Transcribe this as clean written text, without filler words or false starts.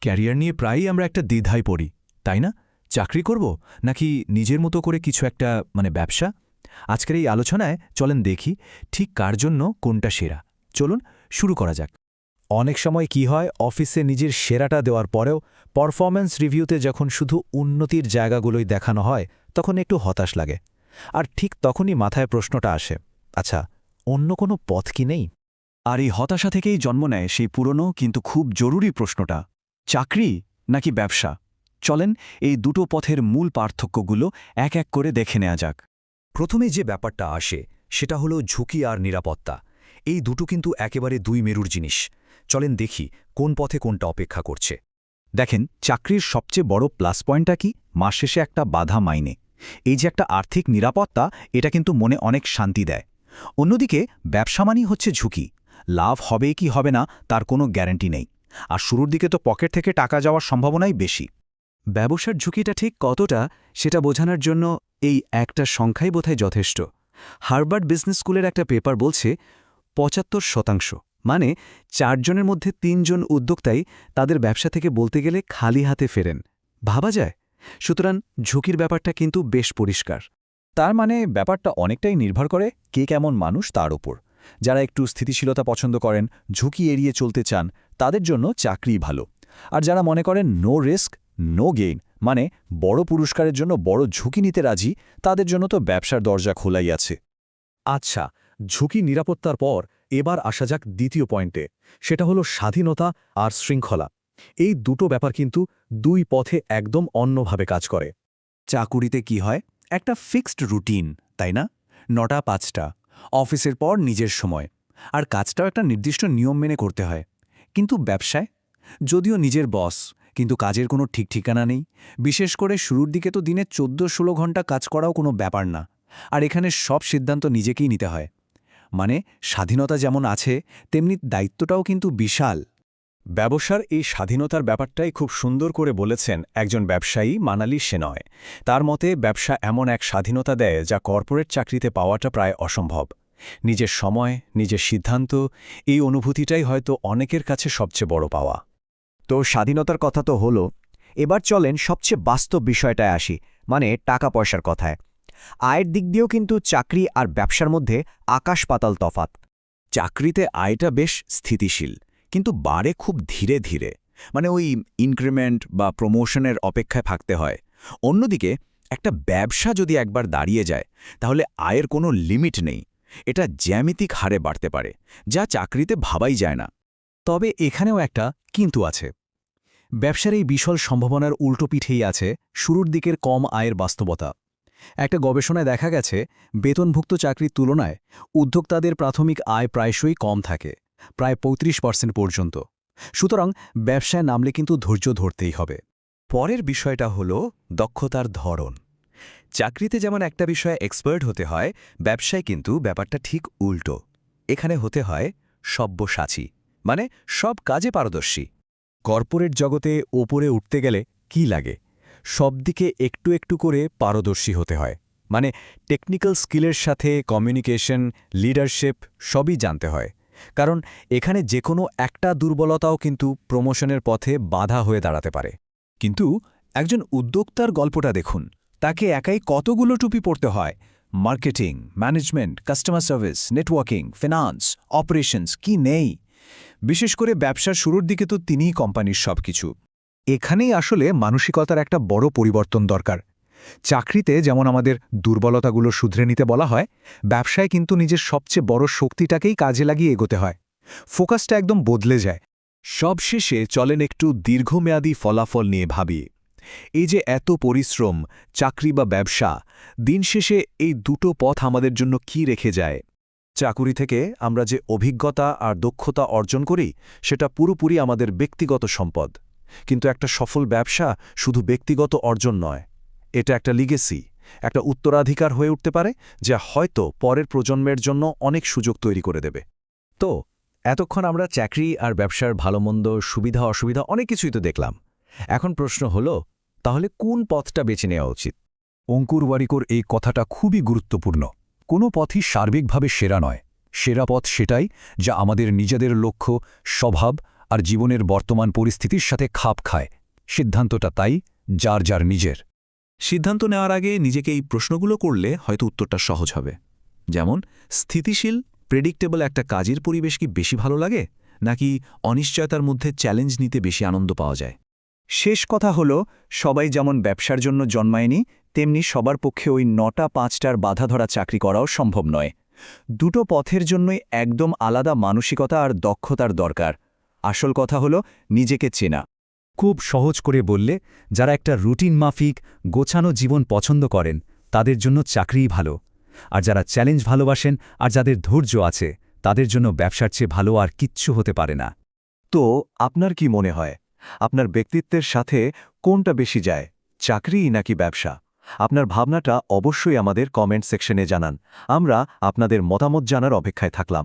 Career নিয়ে প্রায়ই আমরা একটা দ্বিধায় পড়ি, তাই না? চাকরি করব নাকি নিজের মতো করে কিছু একটা ব্যবসা? আজকের এই আলোচনায় চলেন দেখি ঠিক কার জন্য কোনটা সেরা। চলুন শুরু করা যাক। অনেক সময় কি হয়, অফিসে নিজের সেরাটা দেওয়ার পরেও পারফরম্যান্স রিভিউতে যখন শুধু উন্নতির জায়গাগুলোই দেখানো হয় তখন একটু হতাশ লাগে। আর ঠিক তখনই মাথায় প্রশ্নটা আসে, আচ্ছা, অন্য কোনো পথ কি নেই? আর এই হতাশা থেকেই জন্ম নেয় সেই পুরনো কিন্তু খুব জরুরি প্রশ্নটা, চাকরি নাকি ব্যবসা? চলেন এই দুটো পথের মূল পার্থক্যগুলো এক এক করে দেখে নেওয়া যাক। প্রথমে যে ব্যাপারটা আসে সেটা হলো ঝুঁকি আর নিরাপত্তা। এই দুটো কিন্তু একেবারে দুই মেরুর জিনিস। চলেন দেখি কোন পথে কোনটা অপেক্ষা করছে। দেখেন, চাকরির সবচেয়ে বড় প্লাস পয়েন্টটা কি? মাস শেষে একটা বাধা মাইনে। এই যে একটা আর্থিক নিরাপত্তা, এটা কিন্তু মনে অনেক শান্তি দেয়। অন্যদিকে ব্যবসা মানেই হচ্ছে ঝুঁকি। লাভ হবে কি হবে না তার কোনো গ্যারান্টি নেই। আর শুরুর দিকে তো পকেট থেকে টাকা যাওয়ার সম্ভাবনাই বেশি। ব্যবসার ঝুঁকিটা ঠিক কতটা সেটা বোঝানোর জন্য এই একটা সংখ্যাই বোধহয় যথেষ্ট। হার্ভার্ড বিজনেস স্কুলের একটা পেপার বলছে ৭৫%, মানে ৪ জনের মধ্যে ৩ জন উদ্যোক্তাই তাদের ব্যবসা থেকে বলতে গেলে খালি হাতে ফেরেন। ভাবা যায়? সুতরাং ঝুঁকির ব্যাপারটা কিন্তু বেশ পরিষ্কার। তার মানে ব্যাপারটা অনেকটাই নির্ভর করে কে কেমন মানুষ তার উপর। যারা একটু স্থিতিশীলতা পছন্দ করেন, ঝুঁকি এড়িয়ে চলতে চান, তাদের জন্য চাকরিই ভালো। আর যারা মনে করেন নো রিস্ক নো গেইন, মানে বড় পুরস্কারের জন্য বড় ঝুঁকি নিতে রাজি, তাদের জন্য তো ব্যবসার দরজা খোলাই আছে। আচ্ছা, ঝুঁকি নিরাপত্তার পর এবার আসা যাক দ্বিতীয় পয়েন্টে। সেটা হলো স্বাধীনতা আর শৃঙ্খলা। এই দুটো ব্যাপার কিন্তু দুই পথে একদম অন্যভাবে কাজ করে। চাকুরিতে কি হয়, একটা ফিক্সড রুটিন, তাই না? ৯টা ৫টা, অফিসের পর নিজের সময়, আর কাজটাও একটা নির্দিষ্ট নিয়ম মেনে করতে হয়। কিন্তু ব্যবসায় যদিও নিজের বস, কিন্তু কাজের কোনো ঠিক ঠিকানা নেই। বিশেষ করে শুরুর দিকে তো দিনে ১৪-১৬ ঘন্টা কাজ করাও কোনো ব্যাপার না। আর এখানে সব সিদ্ধান্ত নিজেকেই নিতে হয়। মানে স্বাধীনতা যেমন আছে, তেমনি দায়িত্বটাও কিন্তু বিশাল। ব্যবসার এই স্বাধীনতার ব্যাপারটাই খুব সুন্দর করে বলেছেন একজন ব্যবসায়ী মানালি সেনয়। তার মতে ব্যবসা এমন এক স্বাধীনতা দেয় যা কর্পোরেট চাকরিতে পাওয়াটা প্রায় অসম্ভব। নিজের সময়, নিজের সিদ্ধান্ত, এই অনুভূতিটাই হয়তো অনেকের কাছে সবচেয়ে বড় পাওয়া। তো স্বাধীনতার কথা তো হলো, এবার চলেন সবচেয়ে বাস্তব বিষয়টায় আসি, মানে টাকা পয়সার কথায়। আয়ের দিক দিয়েও কিন্তু চাকরি আর ব্যবসার মধ্যে আকাশ পাতাল তফাত। চাকরিতে আয়টা বেশ স্থিতিশীল, কিন্তু বাড়ে খুব ধীরে ধীরে। মানে ওই ইনক্রিমেন্ট বা প্রমোশনের অপেক্ষায় থাকতে হয়। অন্যদিকে একটা ব্যবসা যদি একবার দাঁড়িয়ে যায়, তাহলে আয়ের কোনো লিমিট নেই। এটা জ্যামিতিক হারে বাড়তে পারে, যা চাকরিতে ভাবাই যায় না। তবে এখানেও একটা কিন্তু আছে। ব্যবসার এই বিশাল সম্ভাবনার উল্টো পিঠেই আছে শুরুর দিকের কম আয়ের বাস্তবতা। একটা গবেষণায় দেখা গেছে, বেতনভুক্ত চাকরির তুলনায় উদ্যোক্তাদের প্রাথমিক আয় প্রায়শই কম থাকে, প্রায় ৩৫% পর্যন্ত। সুতরাং ব্যবসায় নামলে কিন্তু ধৈর্য ধরতেই হবে। পরের বিষয়টা হলো দক্ষতার ধরন। চাকরিতে যেমন একটা বিষয়ে এক্সপার্ট হতে হয়, ব্যবসায় কিন্তু ব্যাপারটা ঠিক উল্টো। এখানে হতে হয় সব্যসাচী, মানে সব কাজে পারদর্শী। কর্পোরেট জগতে ওপরে উঠতে গেলে কি লাগে? সব দিকে একটু একটু করে পারদর্শী হতে হয়। মানে টেকনিক্যাল স্কিলের সাথে কমিউনিকেশন, লিডারশিপ সবই জানতে হয়। কারণ এখানে যে কোনো একটা দুর্বলতাও কিন্তু প্রমোশনের পথে বাধা হয়ে দাঁড়াতে পারে। কিন্তু একজন উদ্যোক্তার গল্পটা দেখুন, তাকে একাই কতগুলো টুপি পরতে হয়। Marketing, management, customer service, networking, finance, operations, কি নেই! বিশেষ করে ব্যবসার শুরুর দিকে তো তিনিই কোম্পানির সবকিছু। এখানেই আসলে মানসিকতার একটা বড় পরিবর্তন দরকার। চাকরিতে যেমন আমাদের দুর্বলতাগুলো শুধরে নিতে বলা হয়, ব্যবসায় কিন্তু নিজের সবচেয়ে বড় শক্তিটাকেই কাজে লাগিয়ে এগোতে হয়। ফোকাসটা একদম বদলে যায়। সবশেষে চলেন একটু দীর্ঘমেয়াদী ফলাফল নিয়ে ভাবি। এই যে এত পরিশ্রম, চাকরি বা ব্যবসা, দিন শেষে এই দুটো পথ আমাদের জন্য কি রেখে যায়? চাকুরি থেকে আমরা যে অভিজ্ঞতা আর দক্ষতা অর্জন করি, সেটা পুরোপুরি আমাদের ব্যক্তিগত সম্পদ। কিন্তু একটা সফল ব্যবসা শুধু ব্যক্তিগত অর্জন নয়, এটা একটা লিগেসি, একটা উত্তরাধিকার হয়ে উঠতে পারে, যা হয়তো পরের প্রজন্মের জন্য অনেক সুযোগ তৈরি করে দেবে। তো এতক্ষণ আমরা চাকরি আর ব্যবসার ভালোমন্দ, সুবিধা অসুবিধা অনেক কিছুই তো দেখলাম। এখন প্রশ্ন হলো, তাহলে কোন পথটা বেছে নেওয়া উচিত? অঙ্কুর ওয়ারিকোর এই কথাটা খুবই গুরুত্বপূর্ণ। কোনো পথই সার্বিকভাবে সেরা নয়। সেরা পথ সেটাই যা আমাদের নিজেদের লক্ষ্য, স্বভাব আর জীবনের বর্তমান পরিস্থিতির সাথে খাপ খায়। সিদ্ধান্তটা তাই যার যার নিজের। সিদ্ধান্ত নেওয়ার আগে নিজেকে এই প্রশ্নগুলো করলে হয়তো উত্তরটা সহজ হবে। যেমন, স্থিতিশীল প্রেডিক্টেবল একটা কাজের পরিবেশ কি বেশি ভালো লাগে, নাকি অনিশ্চয়তার মধ্যে চ্যালেঞ্জ নিতে বেশি আনন্দ পাওয়া যায়? শেষ কথা হলো, সবাই যেমন ব্যবসার জন্য জন্মায়নি, তেমনি সবার পক্ষে ওই ৯টা-৫টার বাধা ধরা চাকরি করাও সম্ভব নয়। দুটো পথের জন্যই একদম আলাদা মানসিকতা আর দক্ষতার দরকার। আসল কথা হলো নিজেকে চেনা। খুব সহজ করে বললে, যারা একটা রুটিন মাফিক গোছানো জীবন পছন্দ করেন তাদের জন্য চাকরিই ভালো, আর যারা চ্যালেঞ্জ ভালোবাসেন আর যাদের ধৈর্য আছে তাদের জন্য ব্যবসার চেয়ে ভালো আর কিচ্ছু হতে পারে না। তো আপনার কি মনে হয়, আপনার ব্যক্তিত্বের সাথে কোনটা বেশি যায়, চাকরি নাকি ব্যবসা? আপনার ভাবনাটা অবশ্যই আমাদের কমেন্ট সেকশনে জানান। আমরা আপনাদের মতামত জানার অপেক্ষায় থাকলাম।